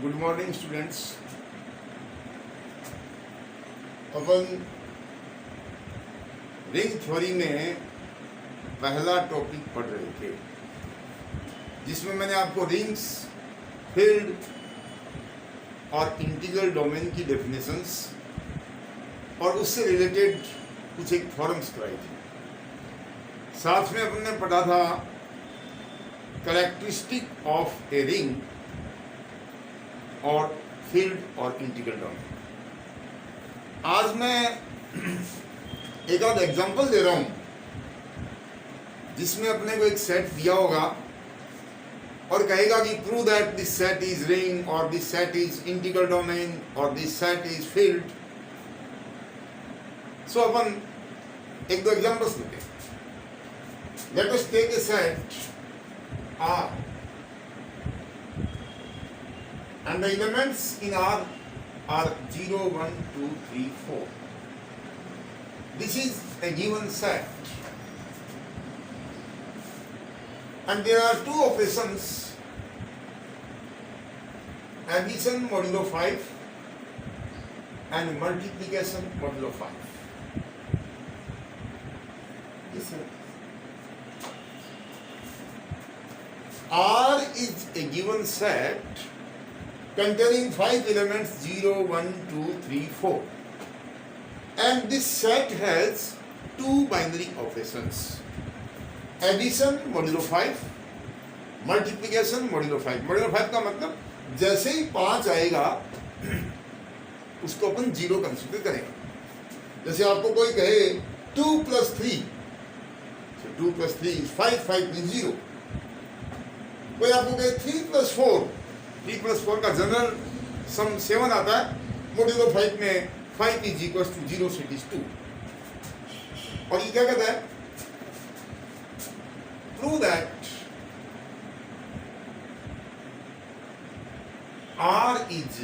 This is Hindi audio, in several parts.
Good morning students. अपन रिंग थ्योरी में पहला टॉपिक पढ़ रहे थे जिसमें मैंने आपको रिंग्स, फील्ड और इंटीग्रल डोमेन की डेफिनेशंस और उससे रिलेटेड कुछ एक थ्योरम्स कराई थी। साथ में अपन ने पढ़ा था कैरेक्टरिस्टिक ऑफ ए रिंग और फील्ड और इंटीग्रल डोमेन। आज मैं एक और एग्जांपल दे रहा हूं जिसमें अपने को एक सेट दिया होगा और कहेगा कि prove that this set is ring और this set is integral domain और this set is field. So अपन एक दो एग्जांपल्स लेते हैं। Let us take a set R and the elements in R are 0, 1, 2, 3, 4. This is a given set and there are two operations, addition modulo 5 and multiplication modulo 5. R is a given set containing 5 elements 0, 1, 2, 3, 4 and this set has two binary operations, addition modulo 5, multiplication modulo 5. modulo 5 का मतलब जैसे ही 5 आएगा उसको अपन 0 कंसीडर करेंगे। जैसे आपको कोई कहे 2 + 3, so 2 + 3 is 5, 5 means 0. कोई आपको कहे 3 + 4, 3 + 4 का जनरल सम 7 आता है, मोड्यूलो 5 में 5 is equals to 0 so it is 2। और ये क्या कहता है? Prove that R is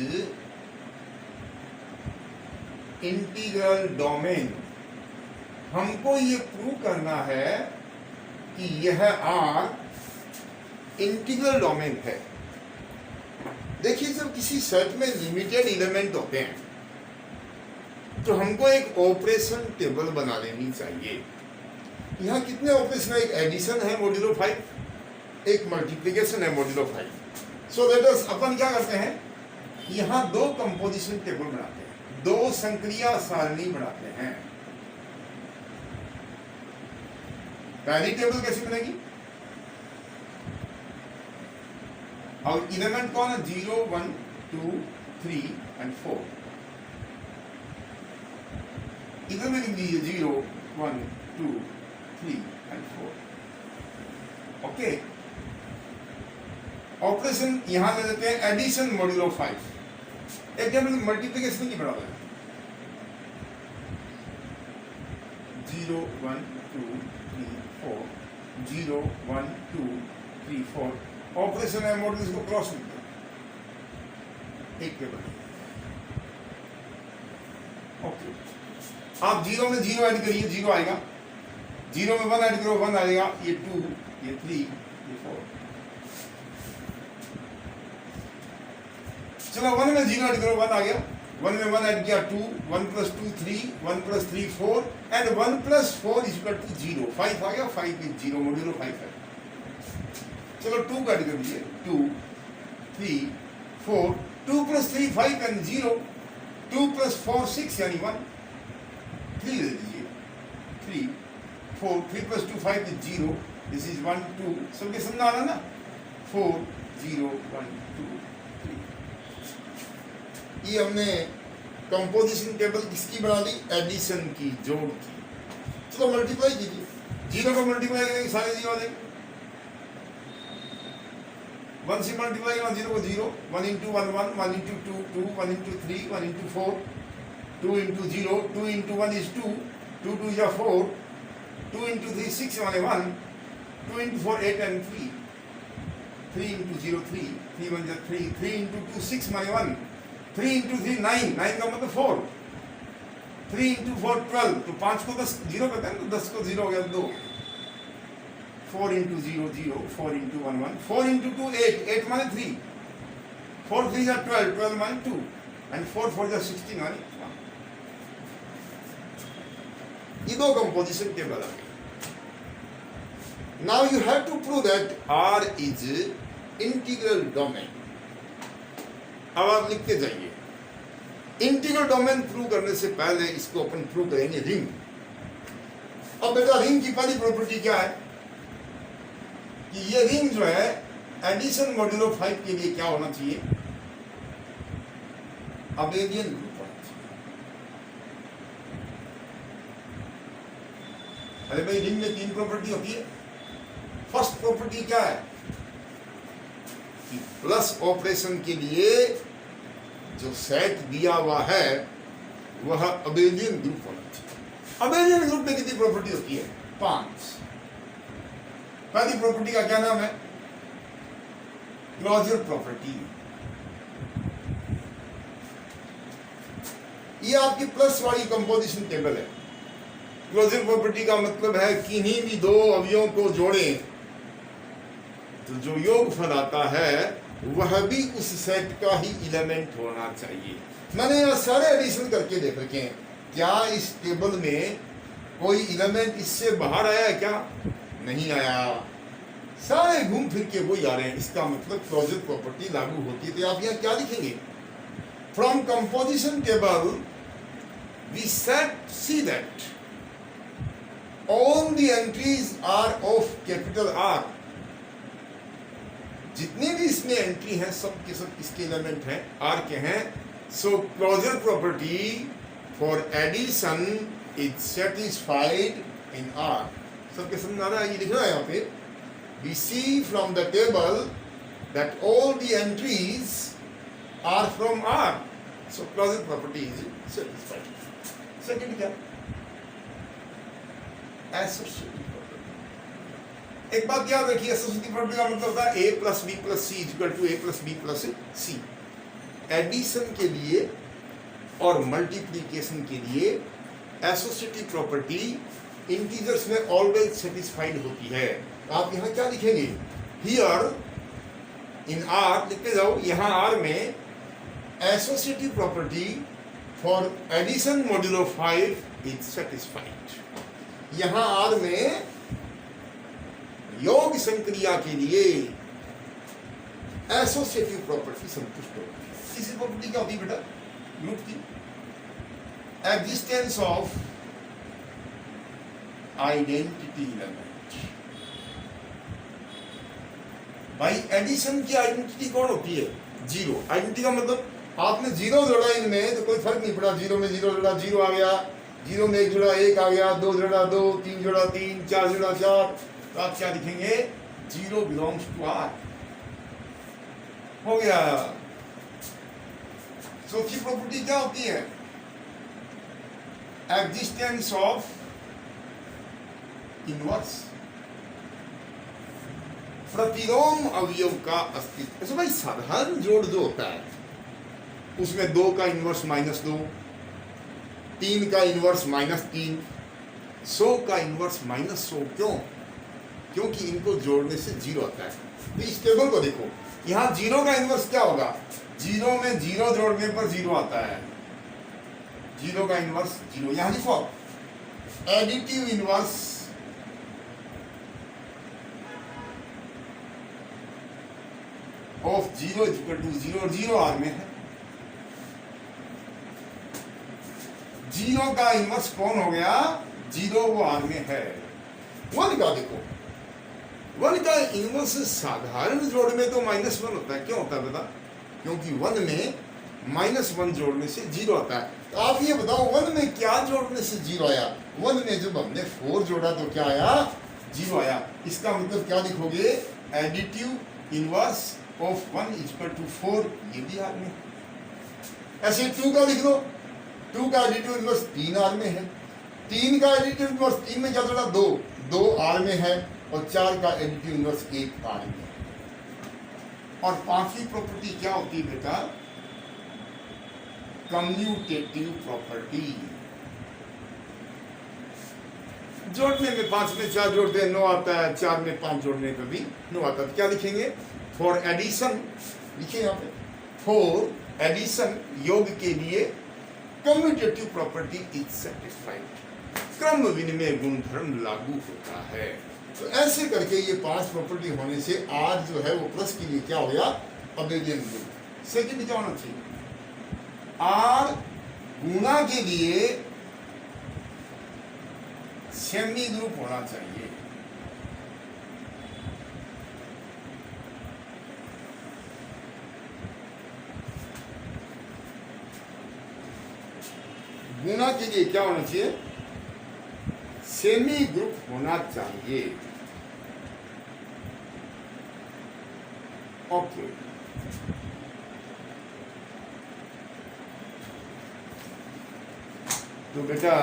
integral domain. हमको ये प्रूव करना है कि यह R इंटीग्रल डोमेन है। देखिए, जब किसी सेट में लिमिटेड एलिमेंट होते हैं तो हमको एक ऑपरेशन टेबल बना लेनी चाहिए। यहाँ कितने ऑपरेशन है? एक एडिशन है मोड्यूलो 5, एक मल्टीप्लिकेशन है मोड्यूलो 5। सो लेट अस, अपन क्या करते हैं, यहाँ दो कंपोजिशन टेबल बनाते हैं, दो संक्रिया सारणी बनाते हैं। पहली टेबल कैसे बनेगी? और एलिमेंट कौन है? 0, 1, 2, 3 and 4। इधर में लिख दीजिए 0, 1, 2, 3 and 4। ओके, ऑपरेशन यहां ले लेते हैं एडिशन मोड्यूलो 5। एक टेबल मल्टीप्लिकेशन की बराबर है 0, 1, 2, 3, 4, 0, 1, 2, 3, 4। ऑपरेशन है मॉड्यूल को क्रॉस लिखते हैं एक टेबल। ओके, आप 0 में 0 ऐड करिए, 0 आएगा। 0 में 1 ऐड करो, 1 आएगा। ये 2, ये 3, ये 4। चलो 1 में 0 ऐड करो, 1 आ गया। 1 में 1 ऐड किया 2, 1 + 2 3, 1 + 3 4 एंड 1 + 4 = 0। 5 आ गया, 5 is 0, मॉड्यूलो 5 है। चलो 2 का ऐड कर दीजिए, 2, 3, 4, 2 + 3 5 and 0, 2 + 4 6 यानी 1, 3 दे दीजिए, 3, 4, 3 + 2 5 is 0, दिस इज 1, 2, सबके समझ आ रहा ना? 4, 0, 1, 2, 3। ये हमने कंपोजिशन टेबल किसकी बना ली? एडिशन की, जोड़ की। चलो मल्टीप्लाई कीजिए, 0 को मल्टीप्लाई करेंगे सारे 0 आ जाएंगे। 1 से मल्टीप्लाई करना 0 को 0, 1 × 1 1, 1 × 2 2, 1 × 3, 1 × 4, 2 × 0, 2 × 1 is 2, 2 2 is 4, 2 × 3 6 माने 1, 2 × 4 8 and 3, 3 × 0 3, 3 1 is 3, 3 × 2 6 माने 1, 3 × 3 9, 9 का मतलब 4, 3 × 4 12, तो 5 को 10 0 कहते हैं, तो 10 को 0 हो गया 2। 4 into 0 0, 4 into 1 1, 4 into 2 8, 8 माने 3, 4 3 are 12, 12 1 2, and 4 4 are 16 1. ये दो कंपोजिशन टेबल आ गए. Now you have to prove that R is integral domain. अब आप लिखते जाइए. इंटीग्रल डोमेन प्रूव करने से पहले इसको अपन प्रूव करेंगे रिंग. अब बेटा रिंग की पहली प्रॉपर्टी क्या है कि ये रिंग जो है एडिशन मॉड्यूलो 5 के लिए क्या होना चाहिए, अबेलियन ग्रुप होना चाहिए. अरे भाई रिंग में 3 प्रॉपर्टी होती है. फर्स्ट प्रॉपर्टी क्या है कि प्लस ऑपरेशन के लिए जो सेट दिया हुआ है वह अबेलियन ग्रुप होना चाहिए. अबेलियन ग्रुप में कितनी प्रॉपर्टी होती है? 5. पहली प्रॉपर्टी का क्या नाम है? Closure property. ये आपकी प्लस वाली कंपोजिशन टेबल है. क्लोजर प्रॉपर्टी का मतलब है किन्हीं भी दो अवयवों को जोड़ें तो जो योगफल आता है वह भी उस सेट का ही एलिमेंट होना चाहिए. मैंने यहाँ सारे एडिशन करके देख रखे हैं. क्या इस टेबल में कोई एलिमेंट इससे बाहर आया है? क्या नहीं आया. सारे घूम फिर के वही आ रहे हैं. इसका मतलब क्लोजर प्रॉपर्टी लागू होती है. तो आप यहाँ क्या लिखेंगे? From composition table we see that all the entries are of capital R. जितने भी इसमें एंट्री हैं सब के सब इसके एलिमेंट हैं, आर के हैं. So closure property for addition is satisfied in R. सबके समझ आ रहा है? ये लिख रहा है यहाँ पे. We see from the table that all the entries are from R. So closure property is satisfied. Second क्या? एसोसिएटिव. एक बात याद रखिए, एसोसिएटिव प्रॉपर्टी का मतलब होता है a plus b plus c equal to a plus b plus c. Addition के लिए और मल्टीप्लिकेशन के लिए एसोसिएटिव प्रॉपर्टी इंटीजर्स में ऑलवेज सेटिस्फाइड होती है. आप यहाँ क्या लिखेंगे? हियर इन आर लिखते जाओ. यहाँ आर में associative property for addition modulo 5 is satisfied. यहाँ आर में योग संक्रिया के लिए एसोसिएटिव प्रॉपर्टी संतुष्ट होती है. इसी प्रॉपर्टी क्या होती है बेटा? ग्रुप की एग्जिस्टेंस ऑफ आइडेंटिटी एलिमेंट. भाई एडिशन की आइडेंटिटी कौन होती है? 0. आइडेंटिटी का मतलब आपने 0 जोड़ा इनमें तो कोई फर्क नहीं पड़ा. 0 में 0 जोड़ा 0 आ गया, 0 में 1 जोड़ा 1 आ गया, 2 जोड़ा 2, 3 जोड़ा 3, 4 जोड़ा 4. तो आप क्या लिखेंगे? 0 बिलोंग्स टू आर. हो गया. चौथी प्रॉपर्टी क्या होती है? Existence of inverse. प्रतिलोम अवयव का अस्तित्व. ऐसा भाई साधारण जोड़ जो होता है उसमें 2 का इनवर्स -2, 3 का इनवर्स -3, 100 का इनवर्स -100. क्यों? क्योंकि इनको जोड़ने से 0 आता है. तो इस टेबल को देखो. यहाँ 0 का इनवर्स क्या होगा? 0 में 0 जोड़ने पर 0 आता है. 0 का इनवर्स 0. यहाँ लिखो additive inverse of 0 equal to 0 और 0 आर में है. 0 का इनवर्स कौन हो गया? 0 वो आर में है. 1 का देखो. 1 का इनवर्स साधारण जोड़ में तो -1 होता है. क्यों होता है बता? क्योंकि 1 में -1 जोड़ने से 0 आता है. तो आप ये बताओ 1 में क्या जोड़ने से 0 आया? 1 में जब हमने 4 जोड़ा तो क्या आया? 0 आया. इसका मतलब क्या लिखोगे? Additive inverse of 1 equal to 4. ये भी आर में. ऐसे 2 का लिख दो. 2 का एडिटिव इनवर्स 3 आर में है. 3 का एडिटिव इनवर्स 3 में क्या जोड़ा? 2 आर में है. और 4 का एडिटिव इनवर्स 1 आर में. और पांचवी प्रॉपर्टी क्या होती है बेटा? Commutative property. जोड़ने में 5 में 4 जोड़ते हैं 9 आता है. 4 में 5 जोड़ने पर भी 9 आता है. क्या लिखेंगे? फॉर एडिशन लिखिए यहाँ पे. 4 एडिशन योग के लिए कम्यूटेटिव प्रॉपर्टी इज सेटिस्फाइड, क्रम विनिमय गुणधर्म लागू होता है। तो ऐसे करके ये 5 प्रॉपर्टी होने से R जो है वो प्लस के लिए क्या हो गया, अबेलियन ग्रुप। सेकंड क्या होना चाहिए, R गुणा के लिए सेमी ग्रुप होना चाहिए। गुणा के लिए क्या होना चाहिए, सेमी ग्रुप होना चाहिए। ओके, तो बेटा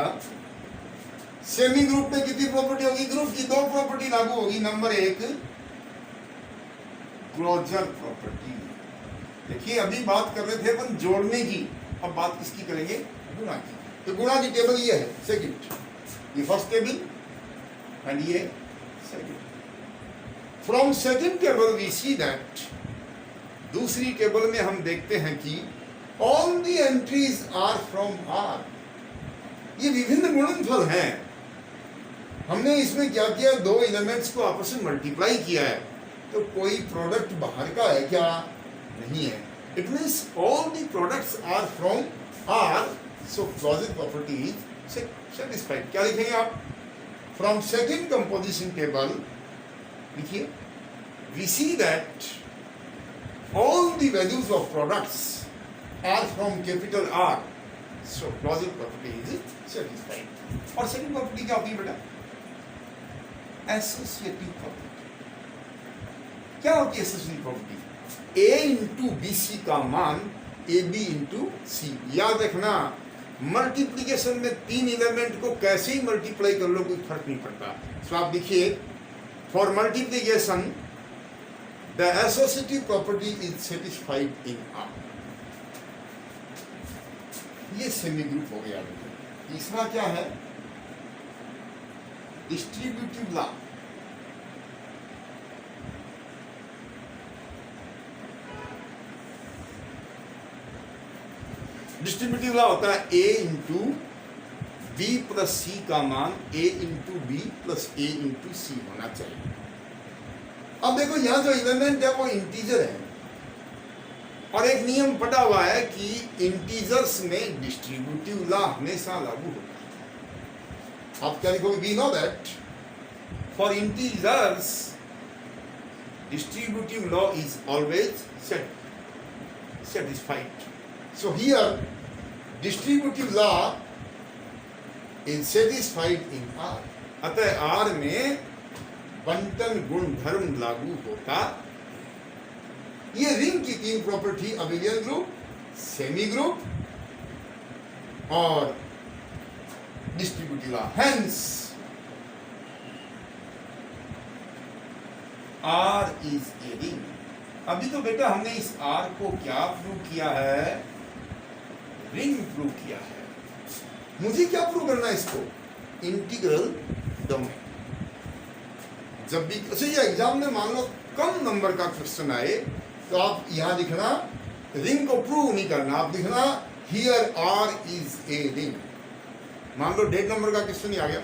सेमी ग्रुप में कितनी प्रॉपर्टी होगी, ग्रुप की 2 प्रॉपर्टी लागू होगी। Number 1 closure property. देखिए अभी बात कर रहे थे अपन जोड़ने की, अब बात किसकी करेंगे, गुणा की। तो गुणा की टेबल ये है, सेकंड, ये फर्स्ट टेबल एंड ये second. From second table we see that, दूसरी टेबल में हम देखते हैं कि all the entries are from R. ये विभिन्न गुणनफल हैं। हमने इसमें क्या किया, 2 एलिमेंट्स को आपस में मल्टीप्लाई किया है, तो कोई प्रोडक्ट बाहर का है क्या, नहीं है। It means all the products are from R, so closure property is satisfied. क्या लिखेंगे आप, फ्रॉम सेकंड कंपोजिशन टेबल लिखिए, we see that all the values of products are from capital R, so closure property is satisfied. और सेकंड प्रॉपर्टी क्या होती है बेटा, एसोसिएटिव प्रॉपर्टी। क्या होती है associative property, a into b c का मान ए बी इंटू सी। याद रखना मल्टीप्लीकेशन में 3 एलिमेंट को कैसे ही मल्टीप्लाई कर लो कोई फर्क नहीं पड़ता। तो आप देखिए, for multiplication the associative property is satisfied in are. ये सेमी ग्रुप हो गया। तीसरा क्या है, डिस्ट्रीब्यूटिव लॉ। डिस्ट्रीब्यूटिव लॉ होता है ए इंटू बी प्लस सी का मान ए इंटू बी प्लस ए इंटू सी होना चाहिए। अब देखो यहां जो एलिमेंट है वो इंटीजर है, और एक नियम पड़ा हुआ है कि इंटीजर्स में डिस्ट्रीब्यूटिव लॉ हमेशा लागू होता है। आप क्या लिखोगे, we know that for integers distributive law is always satisfied. So here distributive law is satisfied in R. अतः R में बंटन गुण धर्म लागू होता। ये रिंग की 3 property, abelian group, semigroup और distributive law. Hence R is a ring. अभी तो बेटा हमने इस R को क्या प्रूव किया है, रिंग प्रूव किया है। मुझे क्या प्रूव करना है इसको, इंटीग्रल डोमेन। जब भी अच्छा ये एग्जाम में मान लो कम नंबर का क्वेश्चन आए तो आप यहां लिखना, रिंग को प्रूव नहीं करना, आप लिखना here R is a ring। मान लो 1.5 नंबर का क्वेश्चन ही आ गया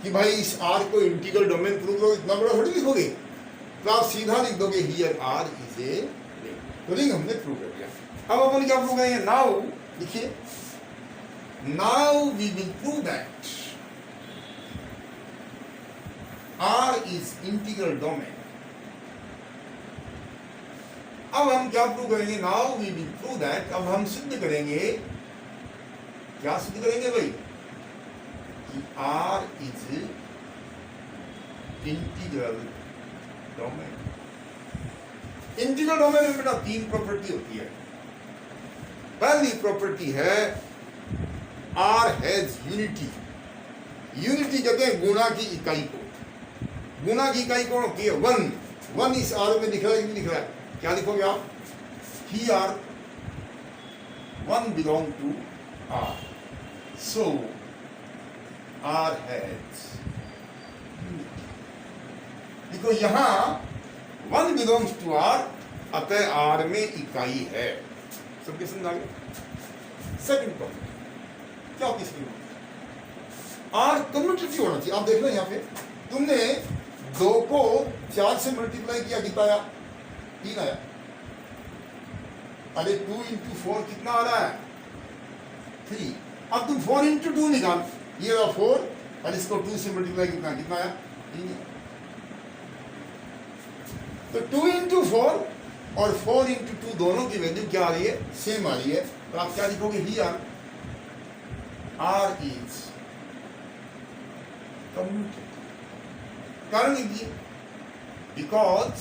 कि भाई इस R को इंटीग्रल डोमेन प्रूव करो, इतना बड़ा थोड़ी लिखोगे, तो आप सीधा लिख दोगे here R is a ring। तो रिंग हमने प्रूव कर दिया। अब अपन क्या प्रूव करेंगे, नाउ लिखिए, now we will prove that R is integral domain. अब हम क्या प्रूव करेंगे, now we will prove that, अब हम सिद्ध करेंगे, क्या सिद्ध करेंगे भाई, R is integral domain. Integral domain में बेटा 3 प्रॉपर्टी होती है। पहली प्रॉपर्टी है R हैज यूनिटी। यूनिटी कहते हैं गुणा की इकाई को। गुणा की इकाई कौन होती है, 1। 1 इस R में दिख रहा है कि नहीं दिख रहा है, क्या लिखोगे आप, Here 1 belong to R, so R has देखो यहां 1 belongs to R, अतः आर में इकाई है। सबके समझ आ गया। सेकंड पॉइंट क्या होती है, आर कम्यूटेटिव होना चाहिए। आप देख लो यहाँ पे तुमने 2 को 4 से मल्टीप्लाई किया, कितना आया? 3 आया। अरे 2 इंटू 4 कितना आ रहा है? 3। अब तुम 4 इंटू 2 निकाल, ये रहा 4 और इसको 2 से मल्टीप्लाई कितना कितना आया? 3। तो 2 इंटू 4 और 4 इंटू 2 दोनों की वैल्यू क्या आ रही है? सेम आ रही है। तो आप क्या लिखोगे? Here R is commutative. कारण लिखिए बिकॉज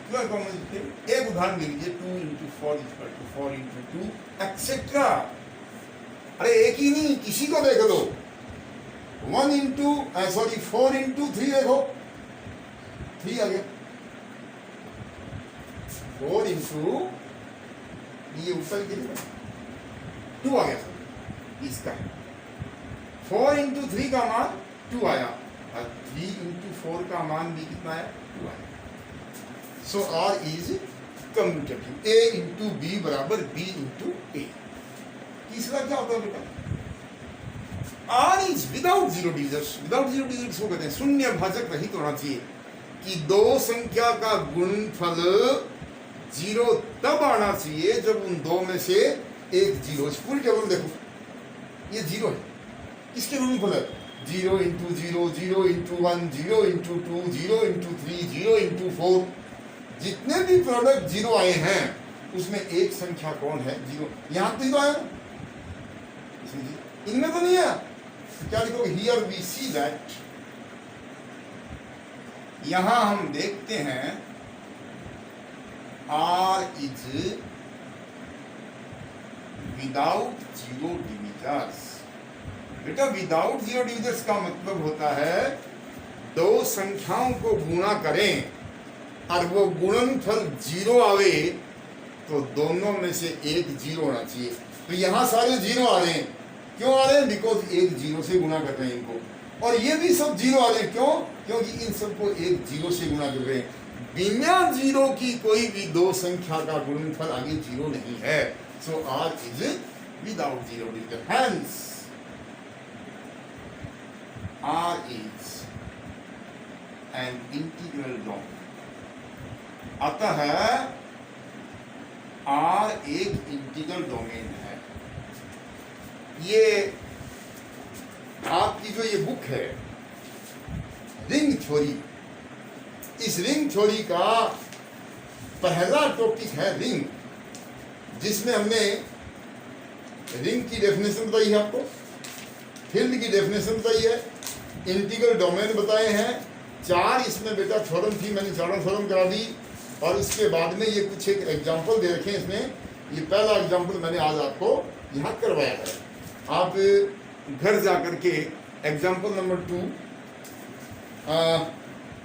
क्यों कम्यूटेटिव? एक उदाहरण ले लीजिए, 2 into 4 equal to 4 into 2 etcetera. अरे एक ही नहीं, किसी को देख लो। 4 इंटू 3 देखो, 3 आ गया। 4 इंटू ये ऊपर के लिए 2 आ गया सर, इसका 4 इंटू 3 का मान 2 आया और 3 इंटू 4 का मान भी कितना है? 2 आया। So R is commutative. A into B बराबर बी इंटू ए। तीसरा क्या होता है बेटा? R is without zero digits. Without zero digits को कहते हैं शून्य भाजक रहित होना चाहिए कि 2 संख्या का गुणनफल 0 तब आना चाहिए जब उन 2 में से एक 0। पूरी टेबल देखो, ये 0 है। किसके गुणनफल है? 0 into 0, 0 into 1, 0 into 2, 0 into 3, 0 into 4। जितने भी प्रोडक्ट 0 आए हैं उसमें एक संख्या कौन है? 0। यहां तो 0 आया, इनमें तो नहीं है। क्या लिखोगे? Here we see that. यहां हम देखते हैं R is without zero divisors. बेटा विदाउट जीरो डिविजर्स का मतलब होता है 2 संख्याओं को गुणा करें और वो गुणनफल 0 आवे तो दोनों में से एक 0 होना चाहिए। तो यहां सारे 0 आ रहे हैं। क्यों आ रहे हैं? बिकॉज एक 0 से गुणा कर रहे हैं इनको। और ये भी सब 0 आ रहे हैं। क्यों? क्योंकि इन सबको एक 0 से गुणा कर रहे हैं। बिना 0 की कोई भी 2 संख्या का गुणनफल आगे 0 नहीं है। So R is without zero division. Hence R is an integral domain. अतः आर एक इंटीग्रल डोमेन है। ये आपकी जो ये बुक है रिंग थ्योरी, इस रिंग थ्योरी का पहला टॉपिक है रिंग, जिसमें हमने रिंग की डेफिनेशन बताई है, आपको फील्ड की डेफिनेशन बताई है, इंटीग्रल डोमेन बताए हैं। 4 इसमें बेटा थ्योरम थी, मैंने चारों थ्योरम करा दी। और उसके बाद में ये कुछ एक एग्जाम्पल दे रखे हैं इसमें। ये पहला एग्जाम्पल मैंने आज आपको यहाँ करवाया है। आप घर जा कर के एग्जाम्पल नंबर 2,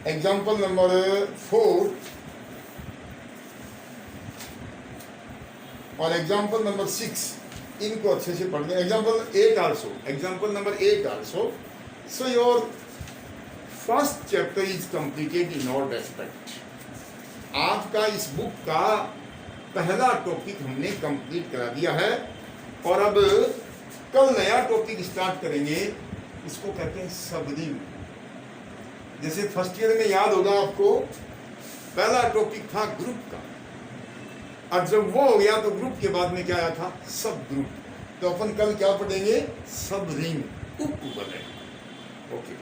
एग्जाम्पल नंबर 4 और एग्जाम्पल नंबर 6 इनको अच्छे से पढ़ लें। Example 8 also, example number 8 also. So your first chapter is completed in all respect. आपका इस बुक का पहला टॉपिक हमने कंप्लीट करा दिया है। और अब कल नया टॉपिक स्टार्ट करेंगे, इसको कहते हैं सबरिंग। जैसे फर्स्ट ईयर में याद होगा आपको, पहला टॉपिक था ग्रुप का, और जब वो हो गया तो ग्रुप के बाद में क्या आया था? सब ग्रुप। तो अपन कल क्या पढ़ेंगे? सब रिंग, उप बने। ओके।